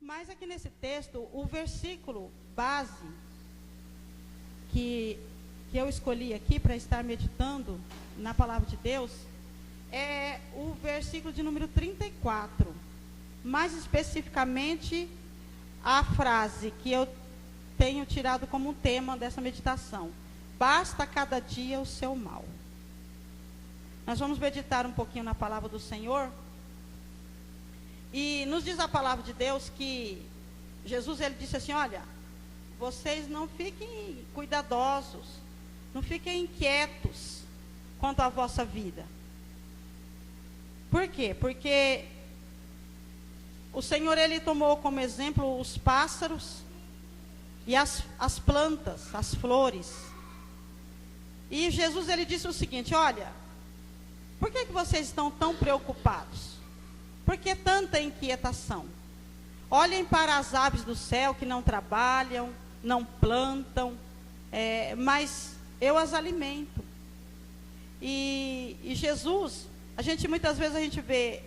Mas aqui nesse texto, o versículo base que eu escolhi aqui para estar meditando na palavra de Deus é o versículo de número 34. Mais especificamente, a frase que eu tenho tirado como tema dessa meditação: basta cada dia o seu mal. Nós vamos meditar um pouquinho na palavra do Senhor. E nos diz a palavra de Deus que Jesus, ele disse assim: olha, vocês não fiquem cuidadosos, não fiquem inquietos quanto à vossa vida. Por quê? Porque o Senhor, ele tomou como exemplo os pássaros e as plantas, as flores. E Jesus, ele disse o seguinte: olha, por que vocês estão tão preocupados? Por que tanta inquietação? Olhem para as aves do céu que não trabalham, não plantam, mas eu as alimento. E Jesus, muitas vezes a gente vê,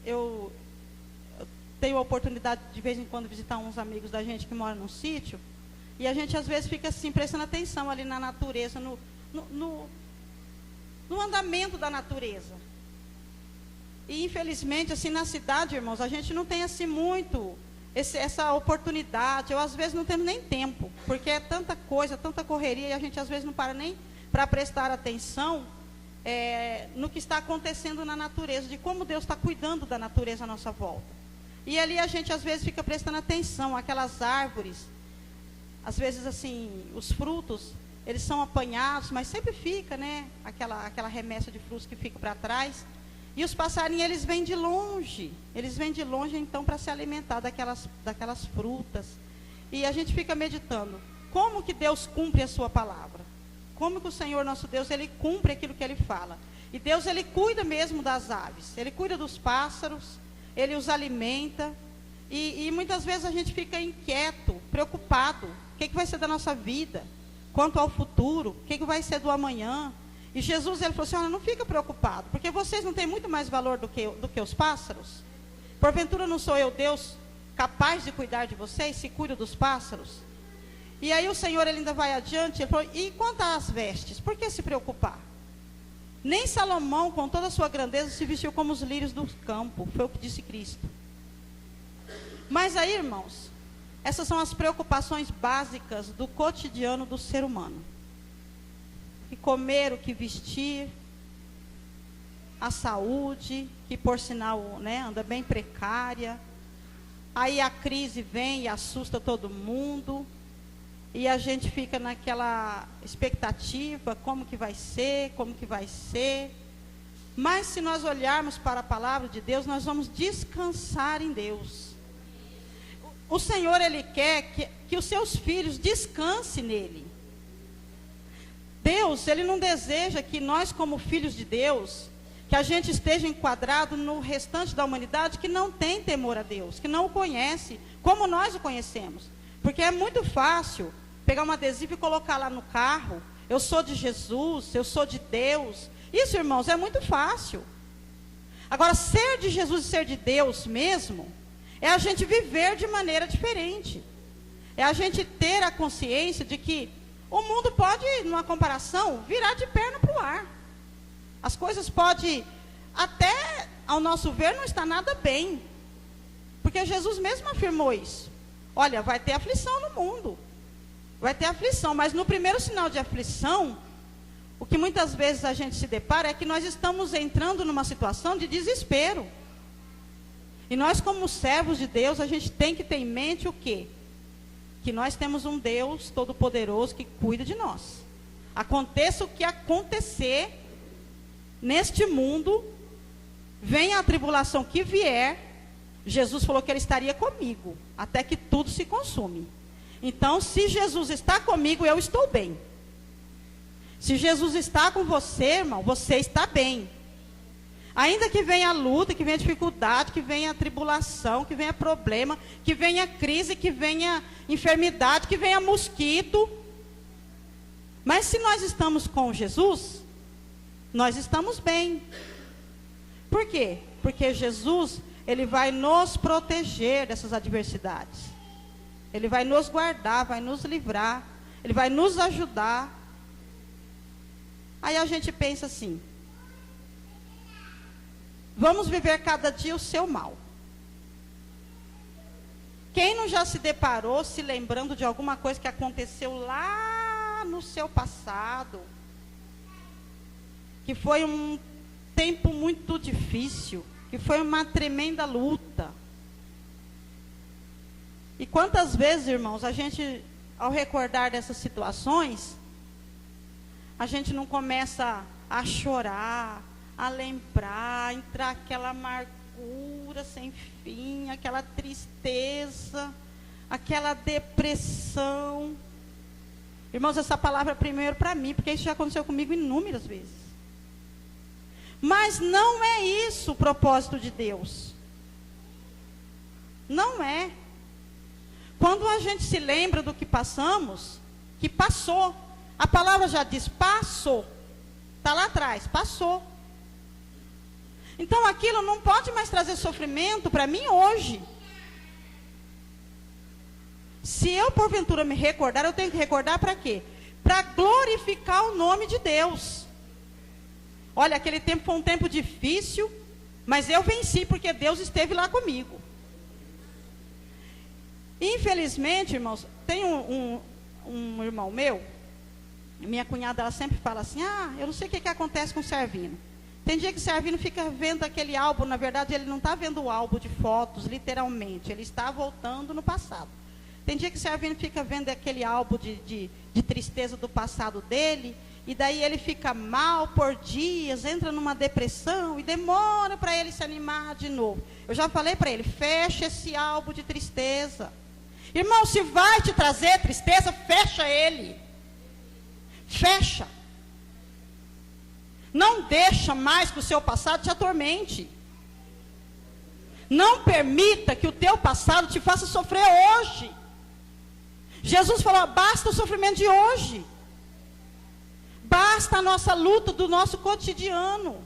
eu tenho a oportunidade de vez em quando visitar uns amigos da gente que moram num sítio, e a gente às vezes fica assim, prestando atenção ali na natureza, no andamento da natureza. E infelizmente, assim, na cidade, irmãos, a gente não tem assim muito essa oportunidade, ou às vezes não temos nem tempo, porque é tanta coisa, tanta correria, e a gente às vezes não para nem para prestar atenção no que está acontecendo na natureza, de como Deus está cuidando da natureza à nossa volta. E ali a gente às vezes fica prestando atenção, aquelas árvores, às vezes assim, os frutos, eles são apanhados, mas sempre fica, né, aquela remessa de frutos que fica para trás. E os passarinhos, eles vêm de longe então para se alimentar daquelas frutas. E a gente fica meditando, como que Deus cumpre a sua palavra? Como que o Senhor nosso Deus, ele cumpre aquilo que ele fala? E Deus, ele cuida mesmo das aves, ele cuida dos pássaros, ele os alimenta. E muitas vezes a gente fica inquieto, preocupado, o que vai ser da nossa vida? Quanto ao futuro, o que vai ser do amanhã? E Jesus, ele falou assim: olha, não fica preocupado, porque vocês não têm muito mais valor do que os pássaros? Porventura não sou eu, Deus, capaz de cuidar de vocês, se cuido dos pássaros? E aí o Senhor, ele ainda vai adiante, ele falou: e quanto às vestes, por que se preocupar? Nem Salomão, com toda a sua grandeza, se vestiu como os lírios do campo, foi o que disse Cristo. Mas aí, irmãos, essas são as preocupações básicas do cotidiano do ser humano. Que comer, o que vestir, a saúde, que por sinal, né, anda bem precária. Aí a crise vem e assusta todo mundo, e a gente fica naquela expectativa, como que vai ser. Mas se nós olharmos para a palavra de Deus, nós vamos descansar em Deus. O Senhor, ele quer que os seus filhos descansem nele. Deus, ele não deseja que nós, como filhos de Deus, que a gente esteja enquadrado no restante da humanidade que não tem temor a Deus, que não o conhece, como nós o conhecemos. Porque é muito fácil pegar um adesivo e colocar lá no carro: eu sou de Jesus, eu sou de Deus. Isso, irmãos, é muito fácil. Agora, ser de Jesus e ser de Deus mesmo, é a gente viver de maneira diferente. É a gente ter a consciência de que o mundo pode, numa comparação, virar de perna para o ar. As coisas podem, até ao nosso ver, não está nada bem. Porque Jesus mesmo afirmou isso. Olha, vai ter aflição no mundo. Vai ter aflição, mas no primeiro sinal de aflição, o que muitas vezes a gente se depara é que nós estamos entrando numa situação de desespero. E nós, como servos de Deus, a gente tem que ter em mente o quê? Que nós temos um Deus todo-poderoso que cuida de nós. Aconteça o que acontecer neste mundo, venha a tribulação que vier, Jesus falou que ele estaria comigo, até que tudo se consume. Então, se Jesus está comigo, eu estou bem. Se Jesus está com você, irmão, você está bem. Ainda que venha a luta, que venha a dificuldade, que venha a tribulação, que venha problema, que venha crise, que venha enfermidade, que venha mosquito. Mas se nós estamos com Jesus, nós estamos bem. Por quê? Porque Jesus, Ele vai nos proteger dessas adversidades. Ele vai nos guardar, vai nos livrar. Ele vai nos ajudar. Aí a gente pensa assim: vamos viver cada dia o seu mal. Quem não já se deparou se lembrando de alguma coisa que aconteceu lá no seu passado? Que foi um tempo muito difícil, que foi uma tremenda luta. E quantas vezes, irmãos, a gente, ao recordar dessas situações, a gente não começa a chorar, a lembrar, a entrar aquela amargura sem fim, aquela tristeza, aquela depressão. Irmãos, essa palavra é primeiro para mim, porque isso já aconteceu comigo inúmeras vezes. Mas não é isso o propósito de Deus. Não é. Quando a gente se lembra do que passamos, que passou. A palavra já diz, passou. Está lá atrás, passou. Então aquilo não pode mais trazer sofrimento para mim hoje. Se eu porventura me recordar, eu tenho que recordar para quê? Para glorificar o nome de Deus. Olha, aquele tempo foi um tempo difícil, mas eu venci porque Deus esteve lá comigo. Infelizmente, irmãos, tem um irmão meu, minha cunhada, ela sempre fala assim: eu não sei o que acontece com o Servino. Tem dia que o Servino fica vendo aquele álbum, na verdade ele não está vendo o álbum de fotos, literalmente, ele está voltando no passado. Tem dia que o Servino fica vendo aquele álbum de tristeza do passado dele, e daí ele fica mal por dias, entra numa depressão, e demora para ele se animar de novo. Eu já falei para ele, fecha esse álbum de tristeza. Irmão, se vai te trazer tristeza, fecha ele. Fecha. Não deixa mais que o seu passado te atormente. Não permita que o teu passado te faça sofrer hoje. Jesus falou, basta o sofrimento de hoje. Basta a nossa luta do nosso cotidiano.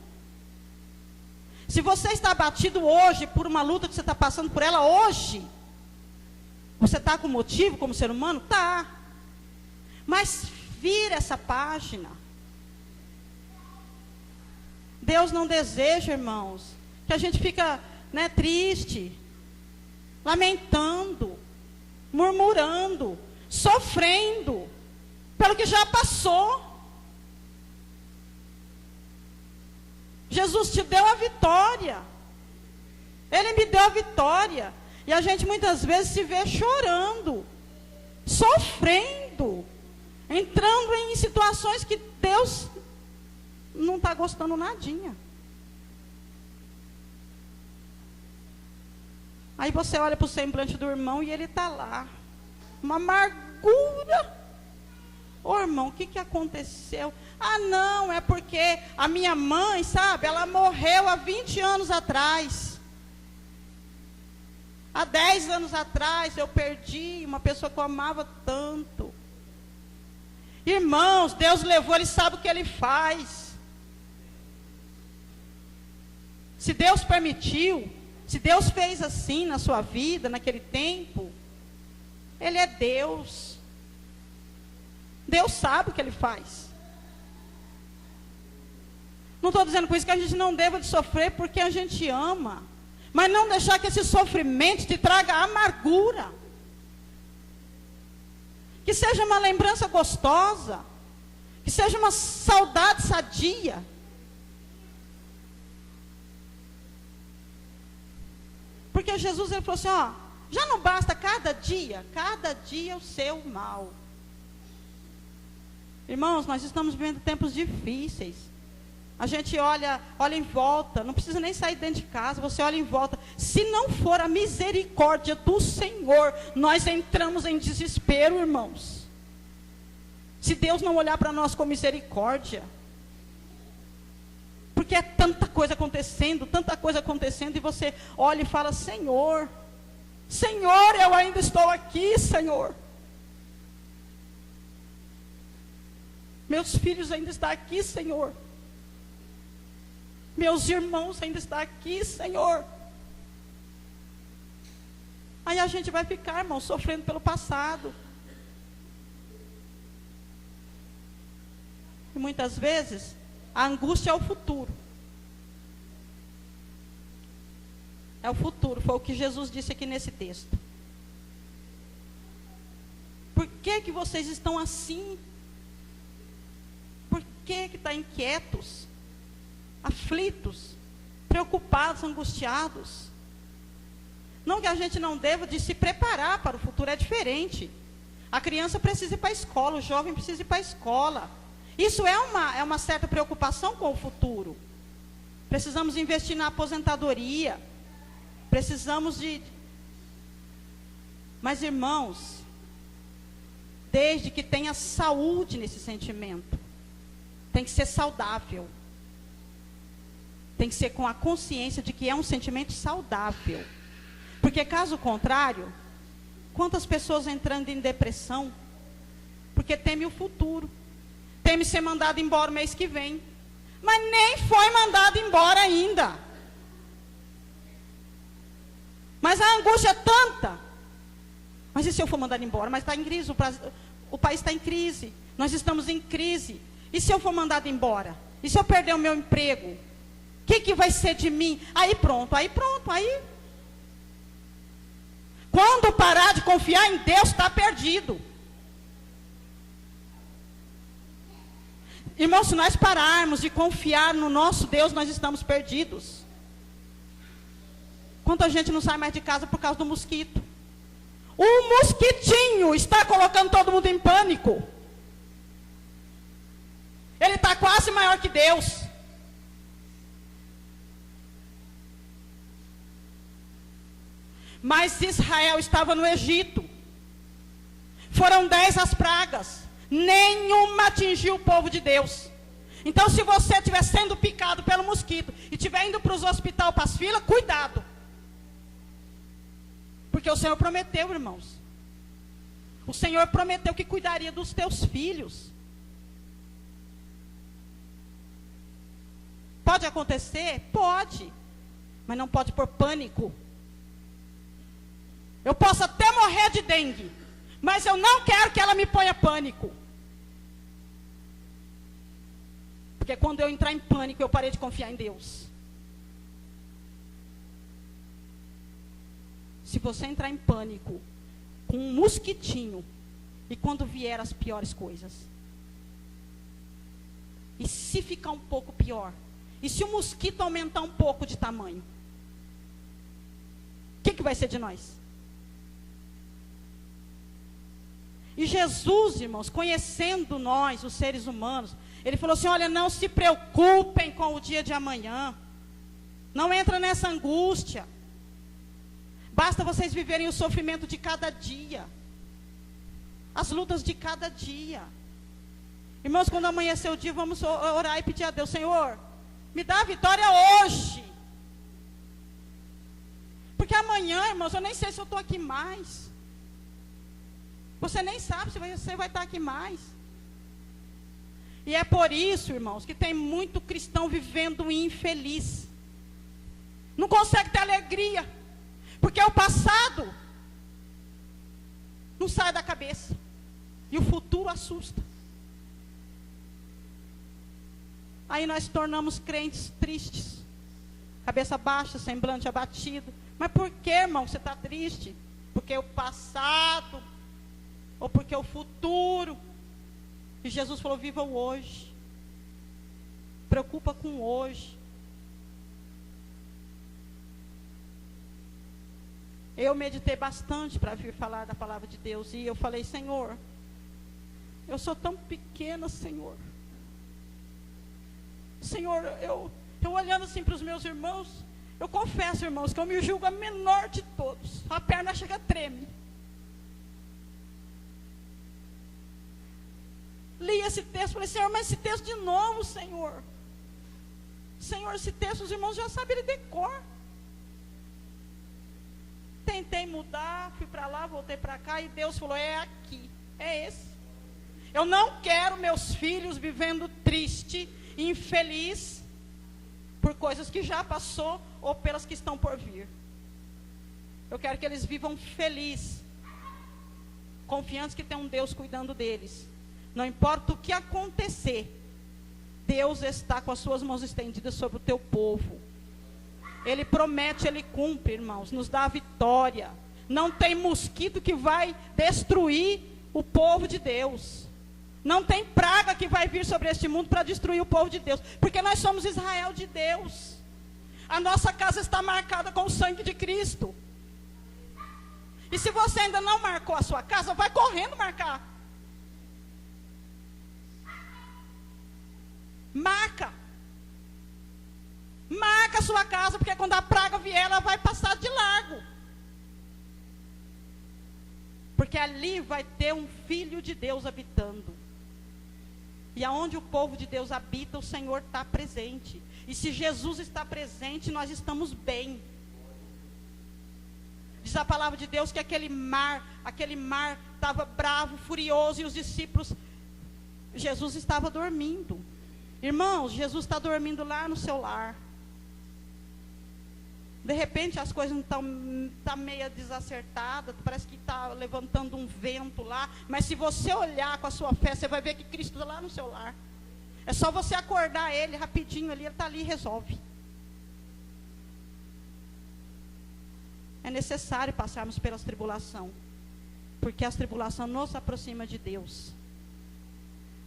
Se você está abatido hoje por uma luta que você está passando por ela hoje, você está com motivo como ser humano? Tá. Mas vira essa página. Deus não deseja, irmãos, que a gente fica, triste, lamentando, murmurando, sofrendo pelo que já passou. Jesus te deu a vitória. Ele me deu a vitória. E a gente muitas vezes se vê chorando, sofrendo, entrando em situações que Deus não está gostando nadinha. Aí você olha para o semblante do irmão e ele está lá. Uma amargura. Ô irmão, o que aconteceu? Não, é porque a minha mãe, sabe, ela morreu há 20 anos atrás. Há 10 anos atrás eu perdi uma pessoa que eu amava tanto. Irmãos, Deus levou, Ele sabe o que Ele faz. Se Deus permitiu, se Deus fez assim na sua vida, naquele tempo, Ele é Deus. Deus sabe o que Ele faz. Não estou dizendo com isso que a gente não deva de sofrer porque a gente ama. Mas não deixar que esse sofrimento te traga amargura. Que seja uma lembrança gostosa. Que seja uma saudade sadia. Porque Jesus, ele falou assim, já não basta cada dia o seu mal. Irmãos, nós estamos vivendo tempos difíceis. A gente olha em volta, não precisa nem sair dentro de casa, você olha em volta. Se não for a misericórdia do Senhor, nós entramos em desespero, irmãos. Se Deus não olhar para nós com misericórdia. Porque é tanta coisa acontecendo, e você olha e fala, Senhor, eu ainda estou aqui, Senhor. Meus filhos ainda estão aqui, Senhor. Meus irmãos ainda estão aqui, Senhor. Aí a gente vai ficar, irmão, sofrendo pelo passado. E muitas vezes, a angústia é o futuro. É o futuro, foi o que Jesus disse aqui nesse texto. Por que que vocês estão assim? Por que que estão inquietos, aflitos, preocupados, angustiados? Não que a gente não deva de se preparar para o futuro, é diferente. A criança precisa ir para a escola, o jovem precisa ir para a escola. Isso é uma certa preocupação com o futuro. Precisamos investir na aposentadoria. Precisamos de... Mas, irmãos, desde que tenha saúde nesse sentimento, tem que ser saudável. Tem que ser com a consciência de que é um sentimento saudável. Porque caso contrário, quantas pessoas entrando em depressão, porque teme o futuro, teme ser mandado embora o mês que vem, mas nem foi mandado embora ainda. Mas a angústia é tanta. Mas e se eu for mandado embora? Mas está em crise, o país está em crise, nós estamos em crise. E se eu for mandado embora? E se eu perder o meu emprego? O que vai ser de mim? Aí pronto. Quando parar de confiar em Deus, está perdido. Irmãos, se nós pararmos de confiar no nosso Deus, nós estamos perdidos. Quanta gente não sai mais de casa por causa do mosquito? O mosquitinho está colocando todo mundo em pânico. Ele está quase maior que Deus. Mas Israel estava no Egito. Foram 10 as pragas. Nenhuma atingiu o povo de Deus. Então, se você estiver sendo picado pelo mosquito e estiver indo para os hospitais, para as filas, cuidado. Porque o Senhor prometeu, irmãos. O Senhor prometeu que cuidaria dos teus filhos. Pode acontecer? Pode. Mas não pode pôr pânico. Eu posso até morrer de dengue, mas eu não quero que ela me ponha pânico. Porque quando eu entrar em pânico, eu parei de confiar em Deus. Se você entrar em pânico com um mosquitinho, e quando vier as piores coisas, e se ficar um pouco pior, e se o mosquito aumentar um pouco de tamanho, o que vai ser de nós? E Jesus, irmãos, conhecendo nós, os seres humanos, ele falou assim: olha, não se preocupem com o dia de amanhã. Não entra nessa angústia. Basta vocês viverem o sofrimento de cada dia. As lutas de cada dia. Irmãos, quando amanhecer o dia, vamos orar e pedir a Deus: Senhor, me dá a vitória hoje. Porque amanhã, irmãos, eu nem sei se eu estou aqui mais. Você nem sabe se você vai estar aqui mais. E é por isso, irmãos, que tem muito cristão vivendo infeliz. Não consegue ter alegria. Porque o passado não sai da cabeça. E o futuro assusta. Aí nós tornamos crentes tristes. Cabeça baixa, semblante abatido. Mas por que, irmão, você está triste? Porque o passado... ou porque o futuro. E Jesus falou: viva o hoje. Preocupa com o hoje. Eu meditei bastante para vir falar da palavra de Deus. E eu falei: Senhor, eu sou tão pequena, Senhor. Senhor, eu olhando assim para os meus irmãos, eu confesso, irmãos, que eu me julgo a menor de todos. A perna chega a tremer. Li esse texto, falei: Senhor, mas esse texto de novo, Senhor. Senhor, esse texto os irmãos já sabem ele de cor. Tentei mudar, fui para lá, voltei para cá, e Deus falou: é aqui, é esse. Eu não quero meus filhos vivendo triste, infeliz, por coisas que já passou, ou pelas que estão por vir. Eu quero que eles vivam felizes, confiantes que tem um Deus cuidando deles. Não importa o que acontecer, Deus está com as suas mãos estendidas sobre o teu povo. Ele promete, Ele cumpre, irmãos, nos dá a vitória. Não tem mosquito que vai destruir o povo de Deus. Não tem praga que vai vir sobre este mundo para destruir o povo de Deus. Porque nós somos Israel de Deus. A nossa casa está marcada com o sangue de Cristo. E se você ainda não marcou a sua casa, vai correndo marcar. Marca. Marca a sua casa, porque quando a praga vier, ela vai passar de largo. Porque ali vai ter um filho de Deus habitando. E aonde o povo de Deus habita, o Senhor está presente. E se Jesus está presente, nós estamos bem. Diz a palavra de Deus que aquele mar estava bravo, furioso, e os discípulos, Jesus estava dormindo. Irmãos, Jesus está dormindo lá no seu lar. De repente as coisas não estão meio desacertadas, parece que está levantando um vento lá, mas se você olhar com a sua fé, você vai ver que Cristo está lá no seu lar. É só você acordar Ele rapidinho ali, Ele está ali e resolve. É necessário passarmos pelas tribulações, porque as tribulações nos aproximam de Deus.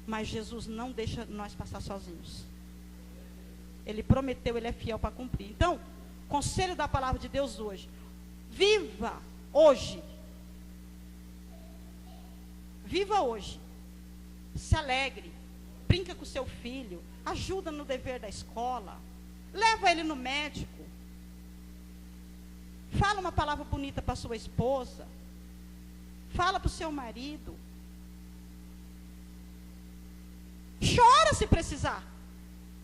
Mas Jesus não deixa nós passar sozinhos. Ele prometeu, Ele é fiel para cumprir. Então, conselho da palavra de Deus hoje: viva hoje. Viva hoje. Se alegre. Brinca com o seu filho. Ajuda no dever da escola. Leva ele no médico. Fala uma palavra bonita para sua esposa. Fala para o seu marido. Chora se precisar.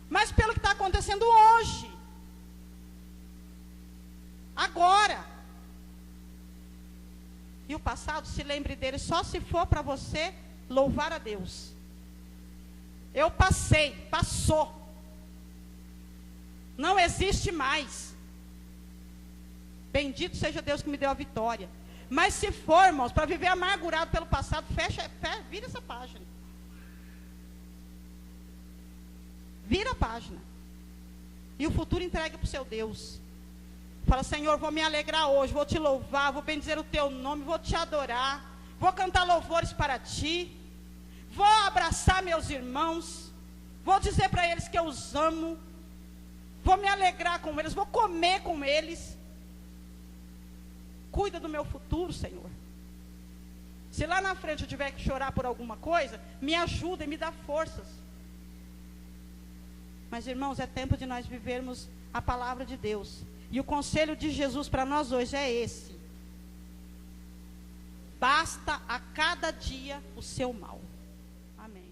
Mas pelo que está acontecendo hoje. Agora. E o passado, se lembre dele só se for para você louvar a Deus. Eu passei, passou. Não existe mais. Bendito seja Deus que me deu a vitória. Mas se for, irmãos, para viver amargurado pelo passado, vira essa página. Vira a página. E o futuro entrega para o seu Deus. Fala: Senhor, vou me alegrar hoje, vou te louvar, vou bendizer o teu nome, vou te adorar, vou cantar louvores para ti, vou abraçar meus irmãos, vou dizer para eles que eu os amo, vou me alegrar com eles, vou comer com eles. Cuida do meu futuro, Senhor. Se lá na frente eu tiver que chorar por alguma coisa, me ajuda e me dá forças. Mas, irmãos, é tempo de nós vivermos a palavra de Deus. E o conselho de Jesus para nós hoje é esse: basta a cada dia o seu mal. Amém.